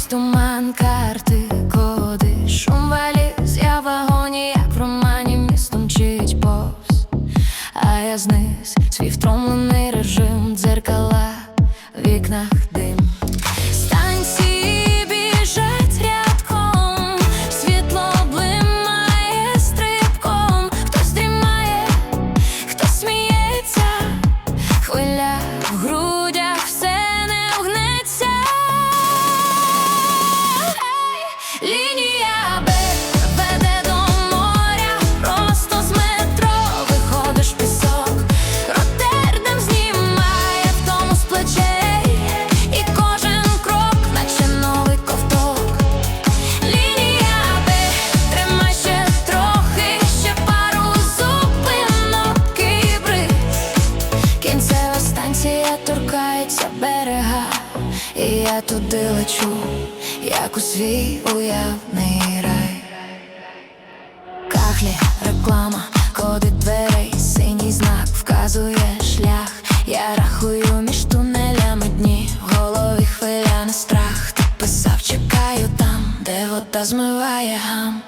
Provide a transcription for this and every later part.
крізь туман, карти, коди, шум валіз, я в вагоні, як в романі, місто мчить повз, а я зниз, свій втомлений режим, дзеркала, в вікнах дим. Станції біжать рядком, світло блимає стрибком. Хтось дрімає, хтось сміється, хвиля в грудях, все не вгнеться. Лінія Б веде до моря, просто з метро виходиш в пісок. Роттердам знімає втому з плечей, і кожен крок, наче новий ковток. Лінія Б, тримай ще трохи, ще пару зупинок і бриз. Кінцева станція торкається берега, і я туди лечу, як у свій уявний рай. Кахлі, реклама, коди дверей, синій знак вказує шлях. Я рахую між тунелями дні, в голові хвиля, не страх. Ти писав, чекаю там, де вода змиває гам.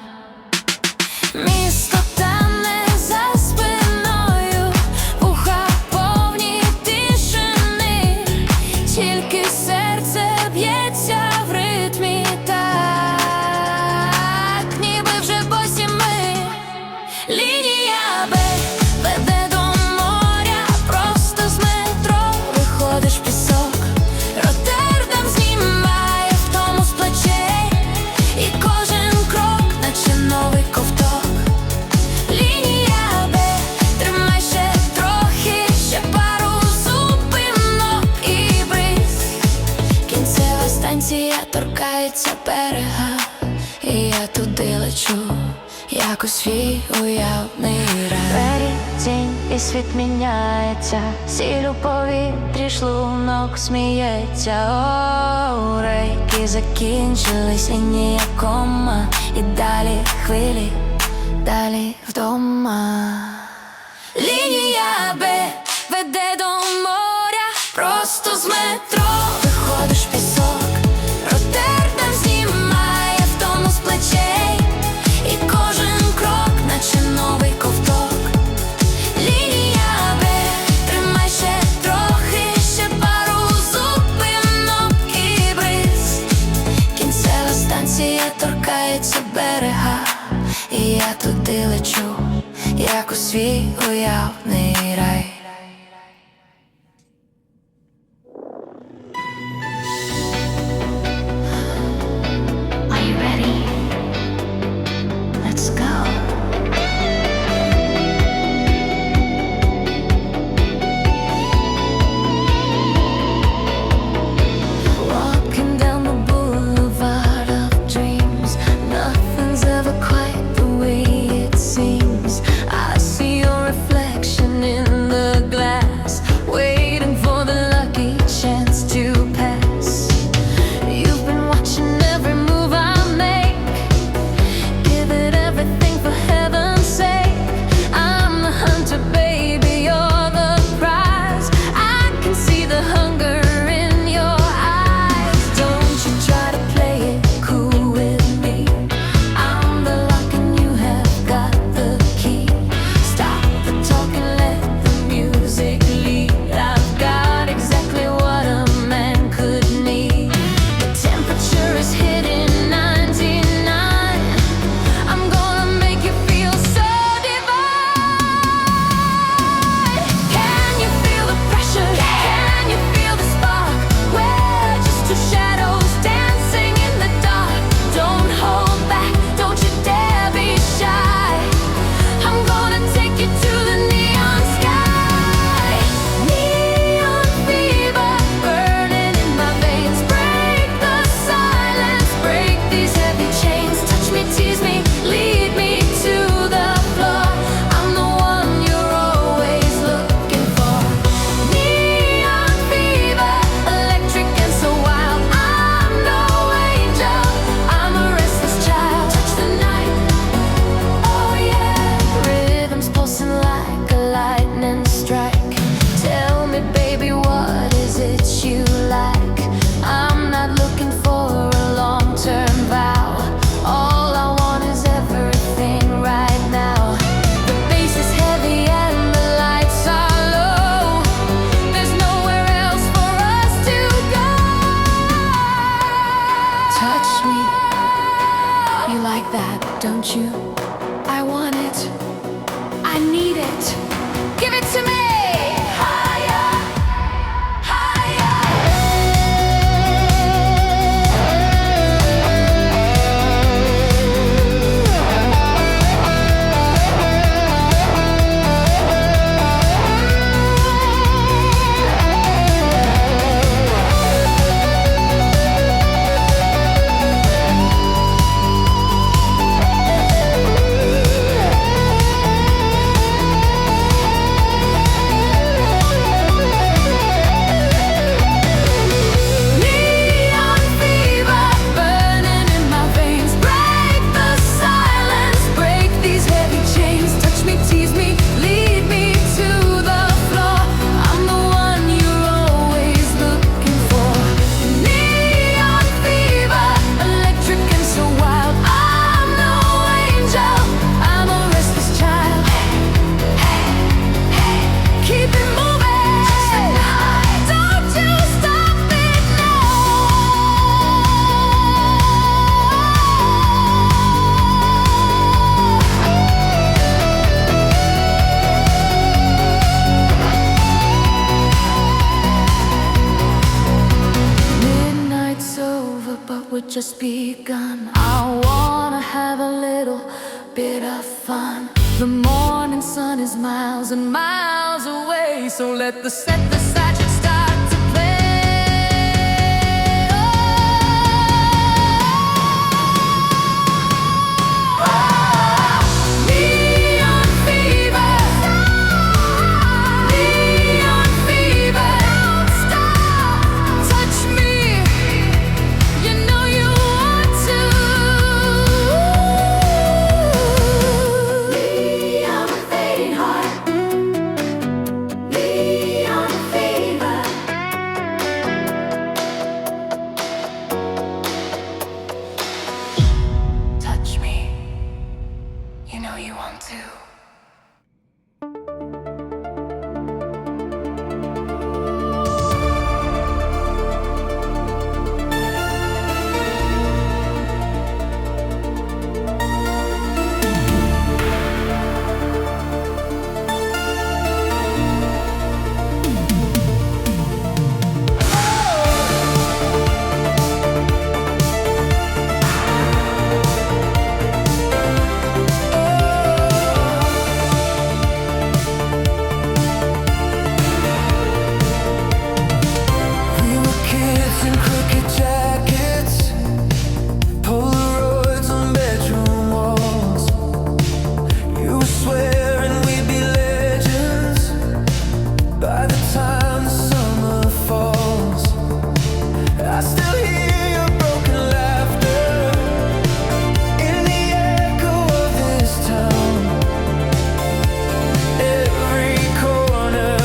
Місто тане за спиною, вуха повні тишини, тільки серце б'ється в ритмі так, ніби вже босі ми. Лінія Б веде до моря, просто з метро виходиш в пісок. Роттердам знімає втому з плечей, і кожен крок, наче новий ковток. Лінія Б, тримай ще трохи, ще пару зупинок і бриз. Кінцева станція торкається берега, і я туди лечу, як у свій уявний рай. Двері, тінь і світ міняється, сіль у повітрі, шлунок сміється. О, рейки закінчились, лінія кома, і далі хвилі, далі вдома. Лінія Б веде до моря, просто з метро виходиш в пісок. Роттердам знімає втому з плечей, і кожен крок, наче новий ковток. Лінія Б, тримай ще трохи, ще пару зупинок і бриз. Кінцева станція торкається берега, і я туди лечу, як у свій уявний рай. Are you ready? Let's go. Walking down the boulevard of dreams, nothing's ever quite the way it seems. I see your reflection in the would just begun. I wanna have a little bit of fun. The morning sun is miles and miles away, so let the set the side start to play. Oh, neon fever, neon fever, don't stop, touch me, you know you want to. Neon fading heart, neon fever. Touch me, you know you want to. We were kids in crooked jackets, Polaroids on bedroom walls. You were swearing we'd be legends by the time the summer falls. I still hear your broken laughter in the echo of this town. Every corner,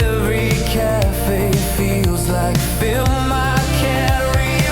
every cafe feels like film I can't read.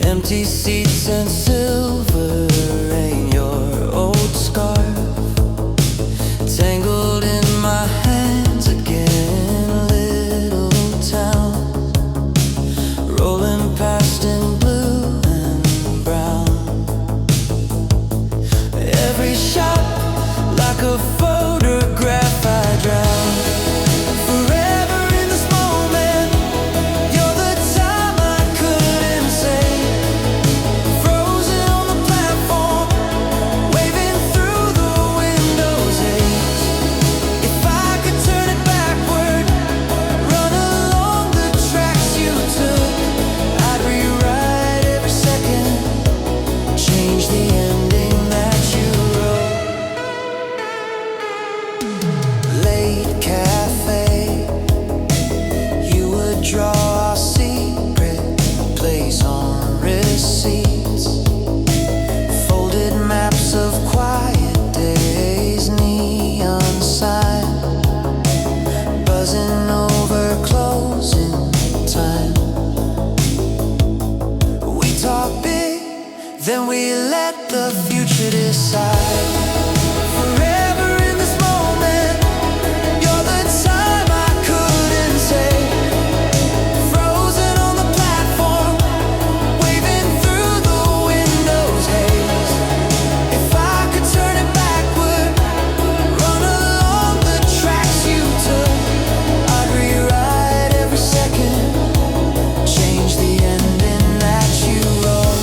Empty seats and silver rain, your old scarf tangled in my hands again. Little town rolling past in blue and brown. Every shot like a photograph I drown. Forever in this moment, you're the time I couldn't say. Frozen on the platform, waving through the window's haze. If I could turn it backward, run along the tracks you took, I'd rewrite every second, change the ending that you wrote. Late cafe, you would draw our secret place on receipts. Folded maps of quiet days, neon sign buzzing over closing time. We talk big, then we let the future decide. Forever in this moment, you're the time I couldn't say. Frozen on the platform, waving through the window's haze. If I could turn it backward, run along the tracks you took, I'd rewrite every second, change the ending that you wrote.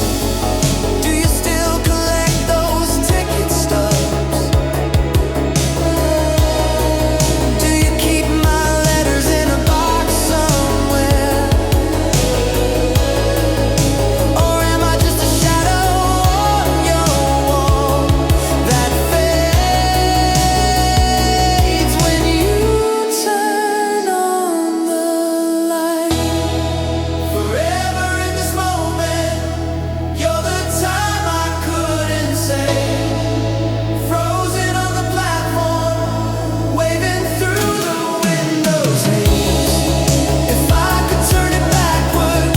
Do you still collect those ticket stubs? Do you keep my letters in a box somewhere? Or am I just a shadow on your wall that fades when you turn on the light? Forever in this moment, you're the time I couldn't say. Frozen on the platform, waving through the window's haze. If I could turn it backward,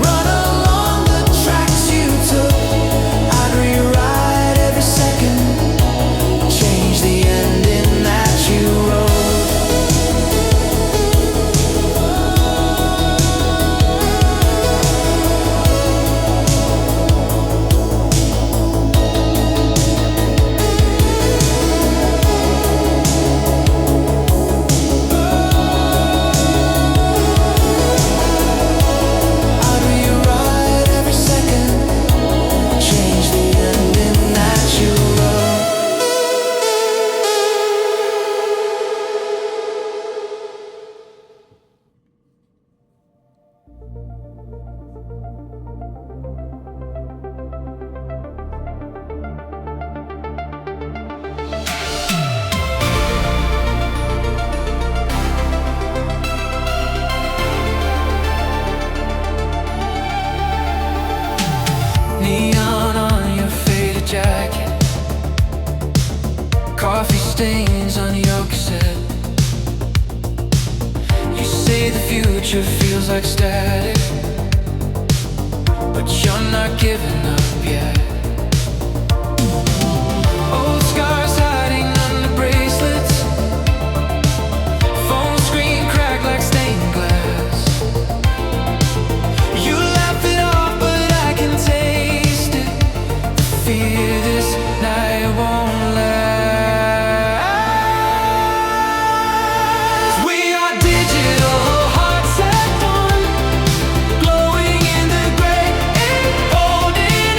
run along the tracks you took, I'd rewrite every second, change the ending that you wrote. I'd rewrite every second, change the ending that you wrote. Neon on your faded jacket, coffee stains on your cassette. You say the future feels like static, but you're not giving up yet. Old scars hiding under bracelets, phone screen cracked like stained glass. You laugh it off, but I can taste it. The fear this night won't last. We are digital hearts at one, glowing in the gray, holding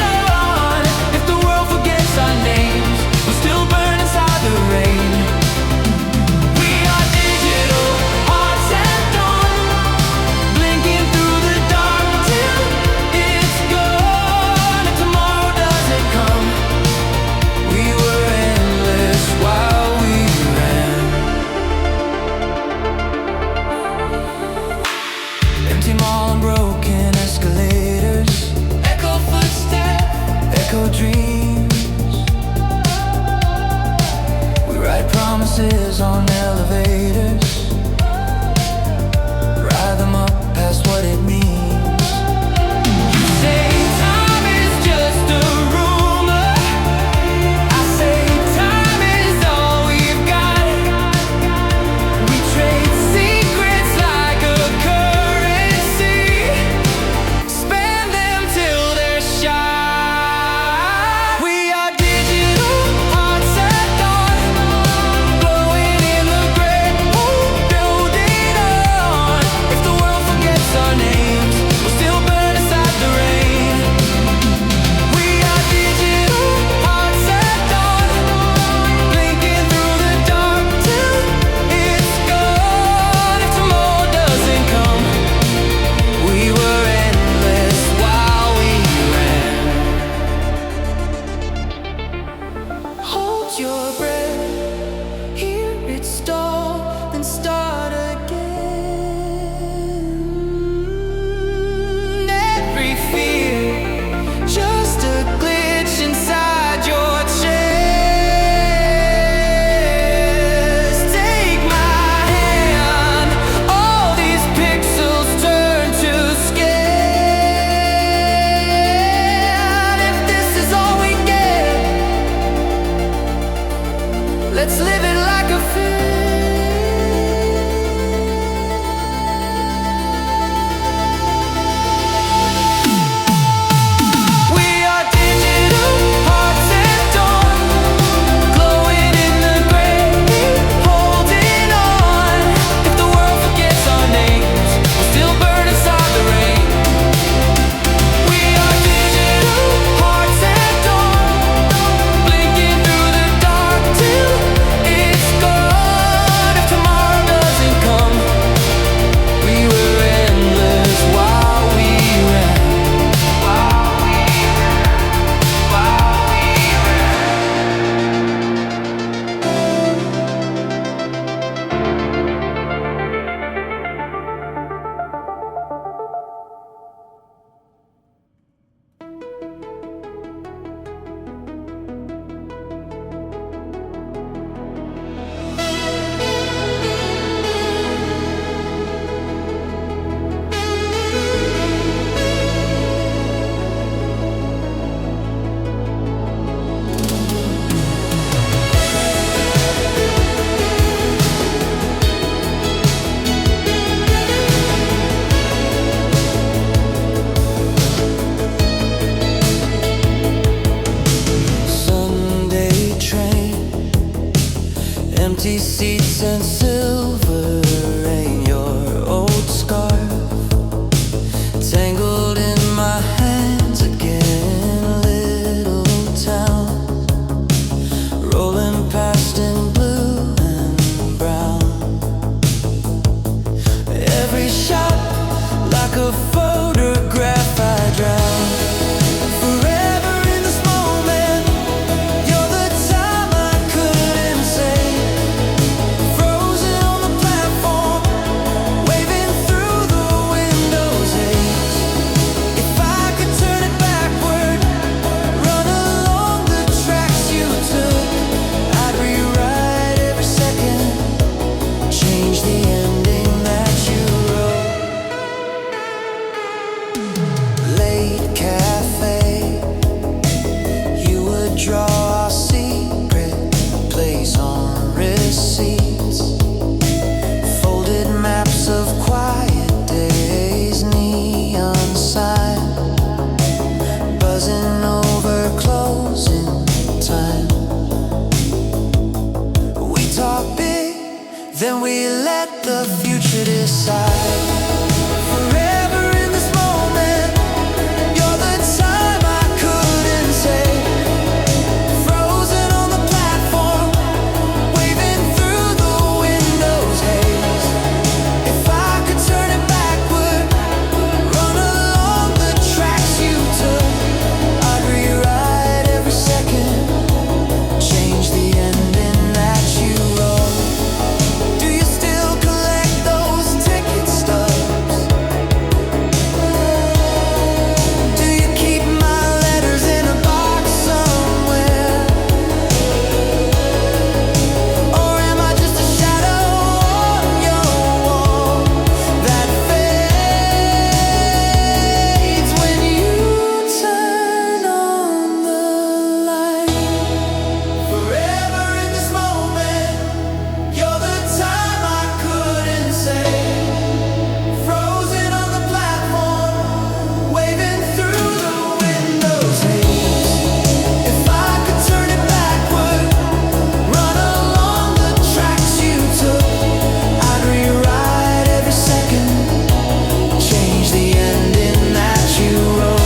Empty seats and silver rain, your old scarf tangled in my hands again. Little town rolling past in blue and brown. Every shot like a photograph I drown. Forever in this moment, you're the time I couldn't say. Frozen on the platform, waving through the window's haze. If I could turn it backward, run along the tracks you took, I'd rewrite every second, change the ending that you wrote. Late cafe, you would draw our secret place on receipts. Folded maps of quiet days, neon sign buzzing over closing time. We talk big, then we let the future decide. Forever in this moment, you're the time I couldn't say. Frozen on the platform, waving through the window's haze. If I could turn it backward, run along the tracks you took, I'd rewrite every second, change the ending that you wrote. Do you still collect those ticket stubs? Do you keep my letters in a box somewhere? Or am I just a shadow on your wall that fades when you turn on the light? Forever in this moment, you're the time I couldn't say. Frozen on the platform, waving through the window's haze. If I could turn it backward, run along the tracks you took, I'd rewrite every second, change the ending that you wrote.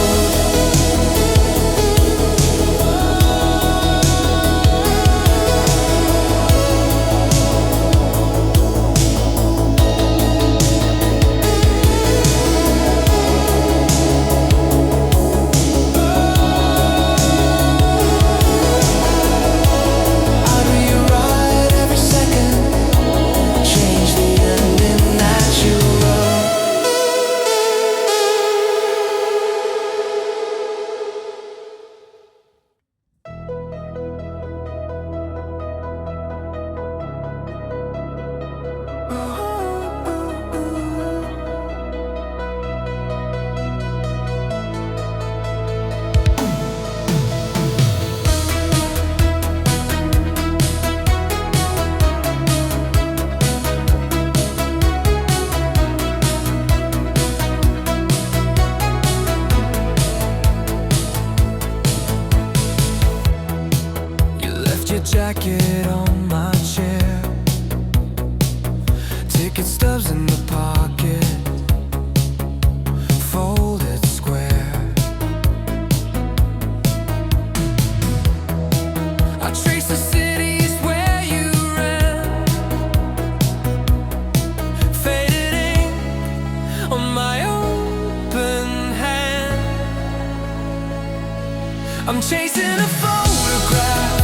I'd rewrite every second, change the ending that you wrote. You left your jacket on my chair, ticket stubs in the pocket, folded square. I trace the cities where you ran, faded ink on my open hand. I'm chasing a photograph